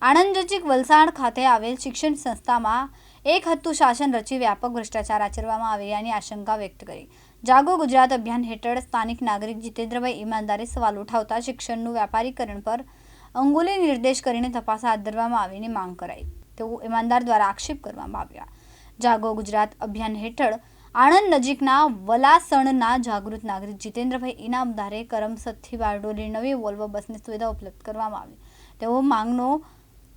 આણંદ નજીક વલસાડ ખાતે આવેલ શિક્ષણ સંસ્થામાં એક હત્તું શાસન રચી વ્યાપક ભ્રષ્ટાચાર આચરવામાં આવ્યાની આશંકા વ્યક્ત કરી જાગો ગુજરાત અભિયાન હેઠળ સ્થાનિક નાગરિક જીતેન્દ્રભાઈ ઈમાનદારે સવાલ ઉઠાવતા શિક્ષણનું વ્યાપારીકરણ પર અંગુલી નિર્દેશ કરીને તપાસ હાથ ધરવામાં આવીની માંગ કરાઈ તેવું ઈમાનદાર દ્વારા આક્ષેપ કરવામાં આવ્યા। જાગો ગુજરાત અભિયાન હેઠળ આણંદ નજીકના વલાસણના જાગૃત નાગરિક જીતેન્દ્રભાઈ ઈનામદારે કરમસદથી બારડોલી નવી વોલ્વો બસની સુવિધા ઉપલબ્ધ કરવામાં આવી તેવો માંગનો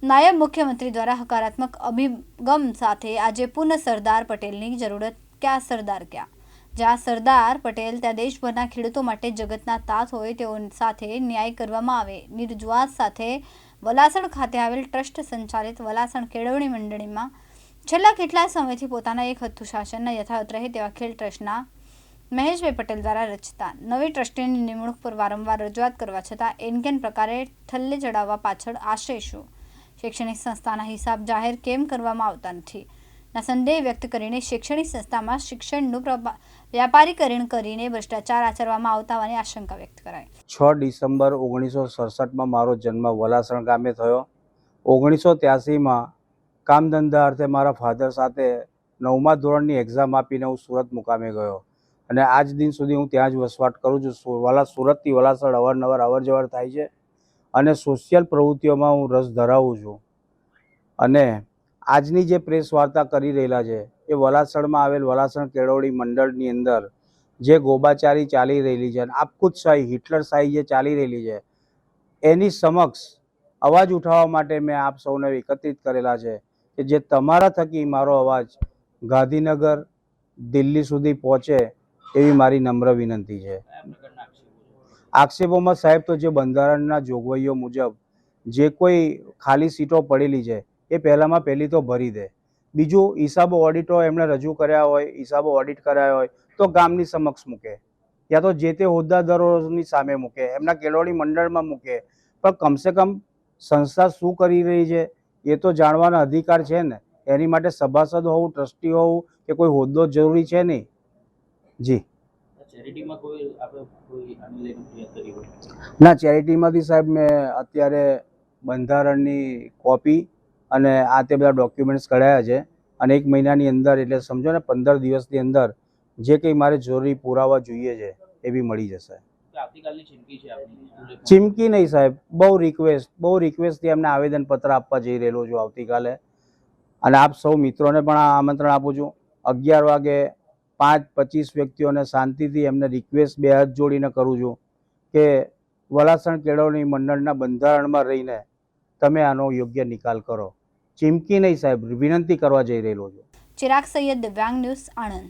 નાયબ મુખ્યમંત્રી દ્વારા હકારાત્મક અભિગમ સાથે આજે પુનઃ સરદાર પટેલની જરૂરત ક્યાં સરદાર ક્યાં, જ્યાં સરદાર પટેલ ત્યાં દેશભરના ખેડૂતો માટે જગતના તાત હોય તેઓ સાથે ન્યાય કરવામાં આવે। રજૂઆત સાથે વલાસણ ખાતે આવેલ ટ્રસ્ટ સંચાલિત વલાસણ કેળવણી મંડળીમાં છેલ્લા કેટલાય સમયથી પોતાના એક હત્તું શાસનના યથાવત રહે તેવા ખેલ ટ્રસ્ટના મહેશભાઈ પટેલ દ્વારા રચતા નવી ટ્રસ્ટીની નિમણૂક પર વારંવાર રજૂઆત કરવા છતાં એનકેન પ્રકારે થલ્લે ચડાવવા પાછળ આશય શું, શૈક્ષણિક સંસ્થાના હિસાબ જાહેર કેમ કરવામાં આવતા નથી ના સંદેહ વ્યક્ત કરીને શૈક્ષણિક સંસ્થામાં શિક્ષણનું વ્યાપારીકરણ કરીને ભ્રષ્ટાચાર આચરવામાં આવતા હોવાની આશંકા વ્યક્ત કરાઈ। 6 ડિસેમ્બર 1967માં મારો જન્મ વલાસણ ગામે થયો। 1983માં કામ ધંધા અર્થે મારા ફાધર સાથે 9મા ધોરણની એક્ઝામ આપીને હું સુરત મુકામે ગયો અને આજ દિન સુધી હું ત્યાં જ વસવાટ કરું છું। સુરતથી વલાસણ અવારનવાર અવરજવર થાય છે અને સોશિયલ પ્રવૃત્તિઓમાં હું રસ ધરાવું છું અને આજની જે પ્રેસ વાર્તા કરી રહેલા છે એ વલાસણમાં આવેલ વલાસણ કેળવણી મંડળની અંદર જે ગોબાચારી ચાલી રહેલી છે અને આપખુદશાહી હિટલરશાહી જે ચાલી રહેલી છે એની સમક્ષ અવાજ ઉઠાવવા માટે મેં આપ સૌને એકત્રિત કરેલા છે કે જે તમારા થકી મારો અવાજ ગાંધીનગર દિલ્હી સુધી પહોંચે એવી મારી નમ્ર વિનંતી છે। આક્ષેપોમાં સાહેબ તો જે બંધારણના જોગવાઈઓ મુજબ જે કોઈ ખાલી સીટો પડેલી છે એ પહેલામાં પહેલી તો ભરી દે। બીજું હિસાબો ઓડિટો એમણે રજૂ કર્યા હોય, હિસાબો ઓડિટ કર્યા હોય તો ગામની સમક્ષ મૂકે યા તો જે તે હોદ્દાદારોની સામે મૂકે, એમના કેળવણી મંડળમાં મૂકે, પણ કમસે કમ સંસ્થા શું કરી રહી છે એ તો જાણવાનો અધિકાર છે ને। એની માટે સભાસદ હોવું, ટ્રસ્ટી હોવું કે કોઈ હોદ્દો જરૂરી છે નહીં। જી ના, ચેરિટીમાંથી સાહેબ મેં અત્યારે બંધારણની કોપી અને આ તે બધા ડોક્યુમેન્ટ્સ કઢાયા છે અને 1 મહિનાની અંદર એટલે સમજો ને 15 દિવસની અંદર જે કંઈ મારે જરૂરી પુરાવા જોઈએ છે એ બી મળી જશે। ચીમકી નહીં સાહેબ, બહુ રિક્વેસ્ટથી એમને આવેદનપત્ર આપવા જઈ રહેલો છું આવતીકાલે અને આપ સૌ મિત્રોને પણ આ આમંત્રણ આપું છું। 11 વાગે 5-25 વ્યક્તિઓને શાંતિથી એમને રિક્વેસ્ટ 2 હાથ જોડીને કરું છું કે વલાસણ કેળવણી મંડળના બંધારણમાં રહીને તમે આનો યોગ્ય નિકાલ કરો। ચીમકી નહીં સાહેબ, વિનંતી કરવા જઈ રહેલો છું। ચિરાગ સૈયદ, દિવ્યાંગ ન્યૂઝ, આણંદ।